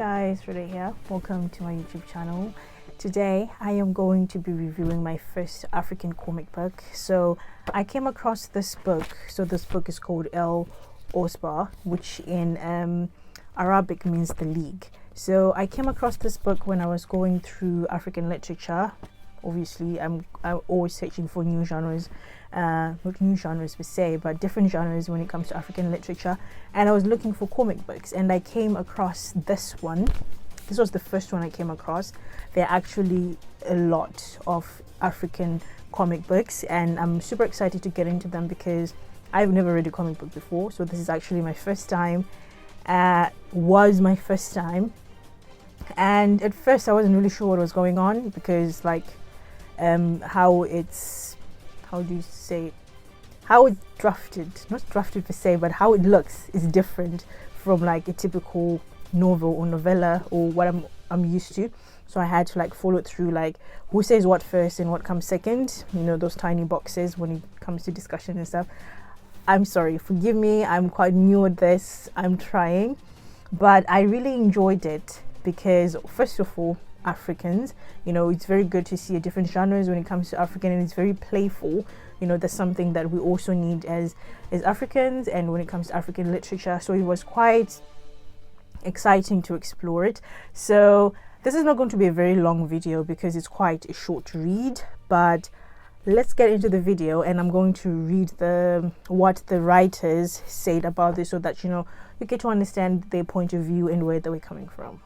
guys, Roye here. Welcome to my YouTube channel. Today I am going to be reviewing my first African comic book. So I came across this book. So this book is called El Osba, which in Arabic means the League. So I came across this book when I was going through African literature. Obviously I'm always searching for new genres, not new genres per se, but different genres when it comes to African literature, and I was looking for comic books and I came across this one. This was the first one I came across. There are actually a lot of African comic books and I'm super excited to get into them because I've never read a comic book before, so this is actually my first time. Was my first time, and at first I wasn't really sure what was going on because how it's drafted, not drafted per se, but how it looks is different from like a typical novel or novella or what I'm used to. So I had to follow it through, who says what first and what comes second, those tiny boxes when it comes to discussion and stuff. I'm sorry, forgive me, I'm quite new at this, I'm trying, but I really enjoyed it because first of all, Africans, it's very good to see a different genres when it comes to African, and it's very playful. That's something that we also need as Africans, and when it comes to African literature, so it was quite exciting to explore it. So this is not going to be a very long video because it's quite a short read, but let's get into the video, and I'm going to read what the writers said about this so that you get to understand their point of view and where they were coming from.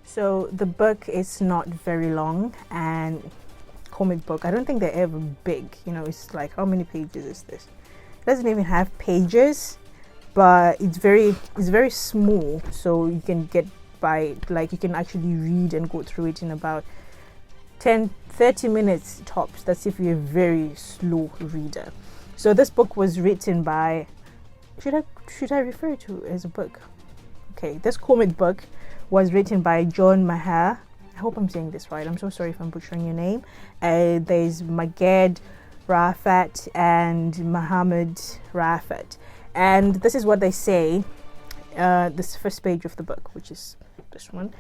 So the book is not very long, and comic book, I don't think they're ever big. It's like, how many pages is this? It doesn't even have pages, but it's very small, so you can get by, you can actually read and go through it in about 10-30 minutes tops. That's if you're a very slow reader. So this book was written by, should I refer to it as a book? Okay, this comic book was written by John Maher. I hope I'm saying this right. I'm so sorry if I'm butchering your name. There's Marguerite, Raafat, and Mohammed Raafat. And this is what they say. This first page of the book, which is this one.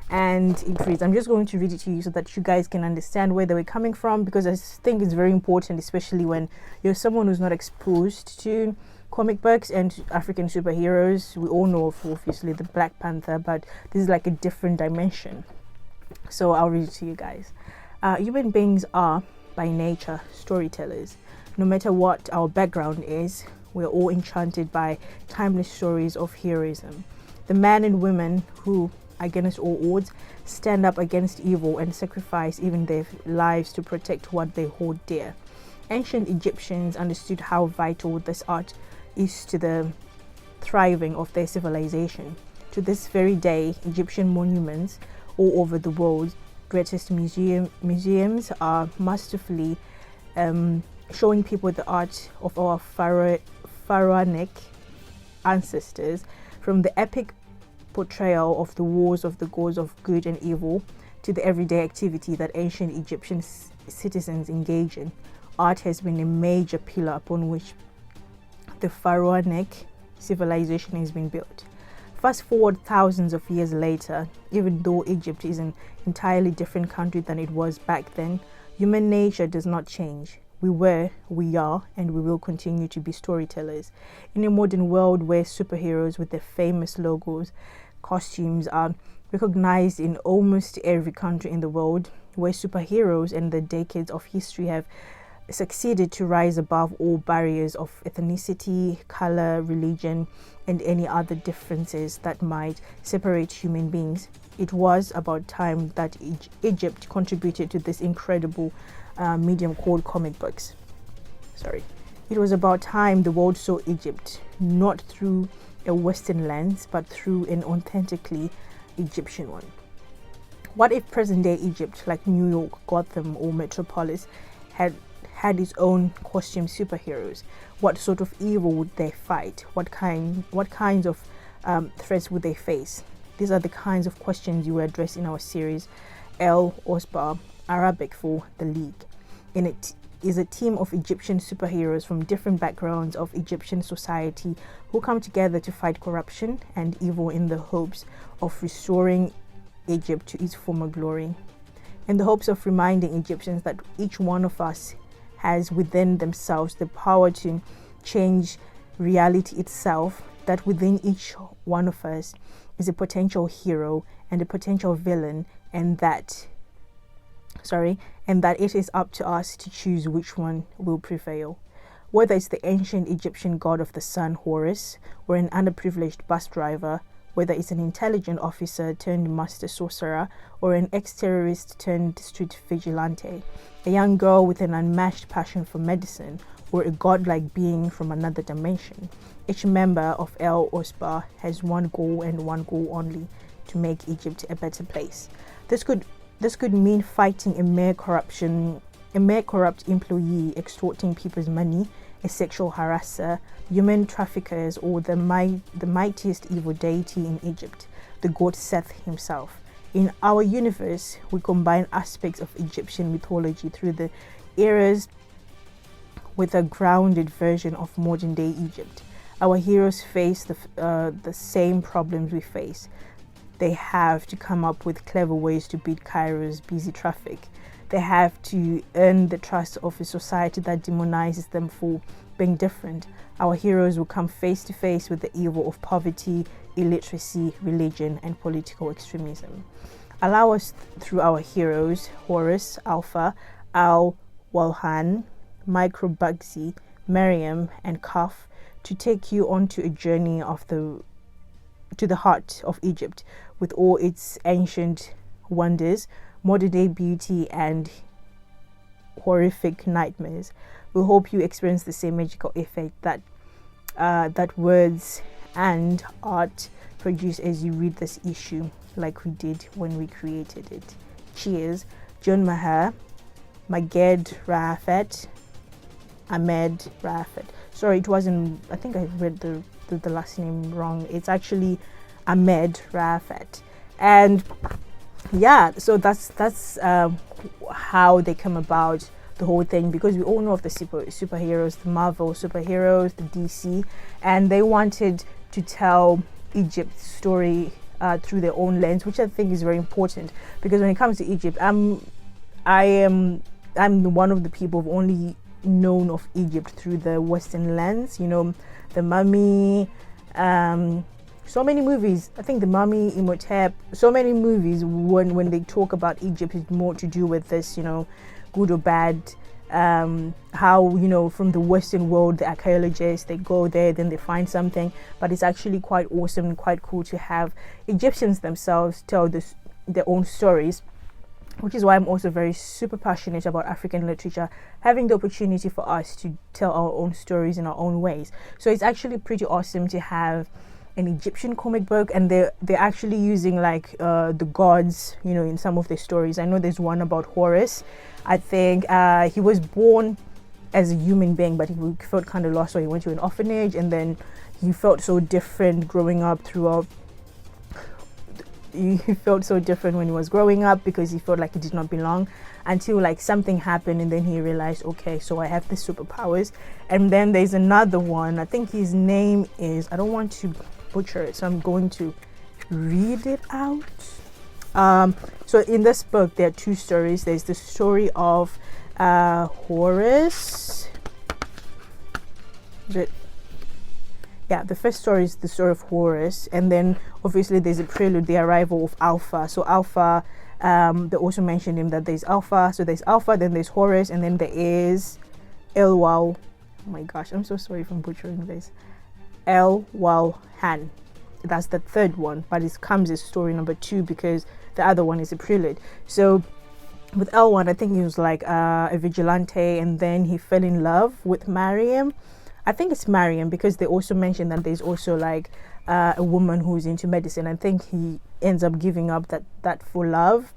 And it reads, I'm just going to read it to you so that you guys can understand where they were coming from, because I think it's very important, especially when you're someone who's not exposed to comic books and African superheroes. We all know of obviously the Black Panther, but this is like a different dimension. So I'll read it to you guys. Human beings are by nature storytellers. No matter what our background is, we're all enchanted by timeless stories of heroism. The men and women who, against all odds, stand up against evil and sacrifice even their lives to protect what they hold dear. Ancient Egyptians understood how vital this art is to the thriving of their civilization. To this very day, Egyptian monuments all over the world, greatest museums are masterfully showing people the art of our pharaonic ancestors, from the epic portrayal of the wars of the gods of good and evil to the everyday activity that ancient Egyptian citizens engage in. Art has been a major pillar upon which the pharaonic civilization has been built. Fast forward thousands of years later, even though Egypt is an entirely different country than it was back then, human nature does not change. We were, we are, and we will continue to be storytellers. In a modern world where superheroes with their famous logos, costumes are recognized in almost every country in the world, where superheroes and the decades of history have succeeded to rise above all barriers of ethnicity, color, religion, and any other differences that might separate human beings. It was about time that Egypt contributed to this incredible medium called comic books. It was about time the world saw Egypt not through a Western lens, but through an authentically Egyptian one. What if present-day Egypt, like New York, Gotham, or Metropolis, had its own costume superheroes? What sort of evil would they fight? What kinds of threats would they face? These are the kinds of questions you will address in our series, El Osba, Arabic for the League. In it is a team of Egyptian superheroes from different backgrounds of Egyptian society who come together to fight corruption and evil in the hopes of restoring Egypt to its former glory. In the hopes of reminding Egyptians that each one of us has within themselves the power to change reality itself, that within each one of us is a potential hero and a potential villain, and that it is up to us to choose which one will prevail. Whether it's the ancient Egyptian god of the sun, Horus, or an underprivileged bus driver, whether it's an intelligent officer turned master sorcerer, or an ex-terrorist turned street vigilante, a young girl with an unmatched passion for medicine, or a godlike being from another dimension, each member of El Osba has one goal and one goal only: to make Egypt a better place. This could mean fighting a mere corrupt employee extorting people's money, a sexual harasser, human traffickers, or the mightiest evil deity in Egypt, the god Seth himself. In our universe, we combine aspects of Egyptian mythology through the eras with a grounded version of modern-day Egypt. Our heroes face the same problems we face. They have to come up with clever ways to beat Cairo's busy traffic. They have to earn the trust of a society that demonizes them for being different. Our heroes will come face to face with the evil of poverty, illiteracy, religion, and political extremism. Allow us, through our heroes, Horus, Alpha, Al, Walhan, Microbusby, Mariam, and Kaf, to take you onto a journey to the heart of Egypt, with all its ancient wonders, modern-day beauty, and horrific nightmares. We hope you experience the same magical effect that words and art produce as you read this issue, like we did when we created it. Cheers. John Maher, Maged Raafat, Ahmed Raafat. Sorry, it wasn't, I think I read the last name wrong. It's actually Ahmed Raafat. And yeah, so that's how they come about the whole thing, because we all know of the superheroes, the Marvel superheroes, the DC, and they wanted to tell Egypt's story through their own lens, which I think is very important, because when it comes to Egypt, I'm one of the people who've only known of Egypt through the Western lens, you know, the Mummy, so many movies. I think the Mummy, Imhotep, so many movies when they talk about Egypt, it's more to do with this, you know, good or bad, how, you know, from the Western world, the archaeologists, they go there, then they find something, but it's actually quite awesome and quite cool to have Egyptians themselves tell their own stories, which is why I'm also very super passionate about African literature, having the opportunity for us to tell our own stories in our own ways. So it's actually pretty awesome to have an Egyptian comic book, and they're actually using like the gods, you know, in some of their stories. I know there's one about Horus. I think he was born as a human being, but he felt kind of lost, so he went to an orphanage, and then he felt so different growing up throughout. He felt so different when he was growing up because he felt like he did not belong, until like something happened, and then he realized, okay, so I have the superpowers. And then there's another one, I think his name is, I don't want to butcher it, so I'm going to read it out. So in this book there are two stories. There's the story of Horus. The first story is the story of Horus, and then obviously there's a prelude, the arrival of Alpha. So Alpha, they also mentioned him, that there's Alpha, so there's Alpha, then there's Horus, and then there is Elwal. Oh my gosh, I'm so sorry if I'm butchering this. Walhan. That's the third one, but it comes as story number 2 because the other one is a prelude. So with L1, I think he was like a vigilante, and then he fell in love with Mariam. I think it's Mariam, because they also mentioned that there's also like a woman who's into medicine. I think he ends up giving up that for love.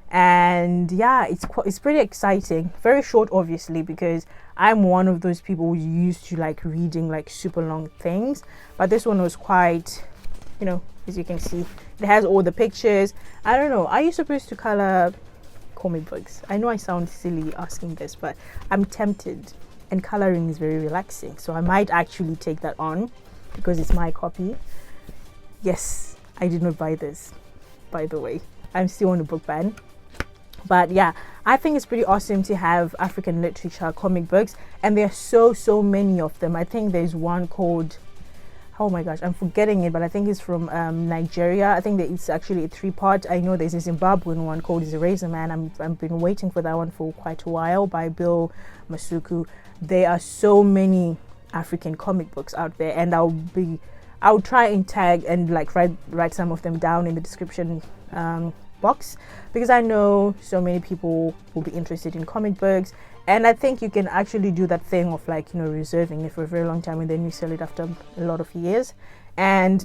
And yeah, it's pretty exciting. Very short, obviously, because I'm one of those people who used to like reading like super long things, but this one was quite you know, as you can see, it has all the pictures. I don't know, are you supposed to color comic books? I know I sound silly asking this, but I'm tempted, and coloring is very relaxing, so I might actually take that on because it's my copy. Yes, I did not buy this, by the way. I'm still on a book ban. But yeah, I think it's pretty awesome to have African literature comic books, and there are so many of them. I think there's one called, oh my gosh, I'm forgetting it, but I think it's from Nigeria. I think that it's actually a 3-part. I know there's a Zimbabwean one called Razor Man. I've been waiting for that one for quite a while, by Bill Masuku. There are so many African comic books out there, and I'll try and tag and like write some of them down in the description box, because I know so many people will be interested in comic books, and I think you can actually do that thing of like, you know, reserving it for a very long time and then you sell it after a lot of years. And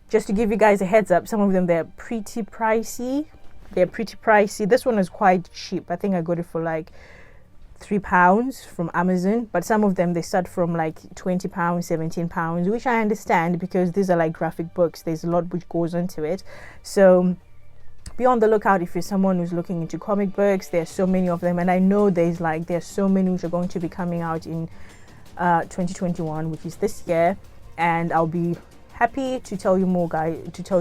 just to give you guys a heads up, some of them, they're pretty pricey. This one is quite cheap. I think I got it for like £3 from Amazon, but some of them, they start from like £20, £17, which I understand because these are like graphic books. There's a lot which goes into it, so be on the lookout if you're someone who's looking into comic books. There's so many of them, and I know there's so many which are going to be coming out in 2021, which is this year, and I'll be happy to tell you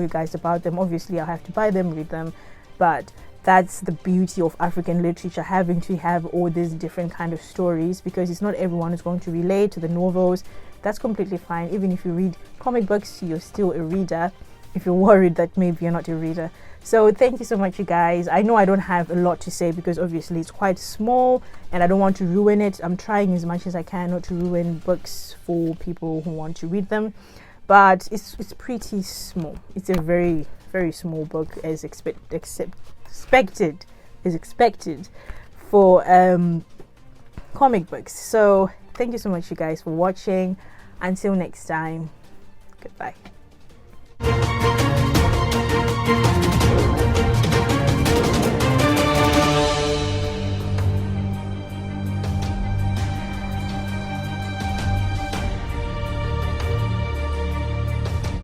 guys about them. Obviously I'll have to buy them, read them, but that's the beauty of African literature, having to have all these different kind of stories, because it's not everyone who's going to relate to the novels. That's completely fine. Even if you read comic books, you're still a reader, if you're worried that maybe you're not a reader. So thank you so much, you guys. I know I don't have a lot to say because obviously it's quite small and I don't want to ruin it. I'm trying as much as I can not to ruin books for people who want to read them, but it's pretty small. It's a very small book, as expected for comic books. So thank you so much, you guys, for watching. Until next time, goodbye.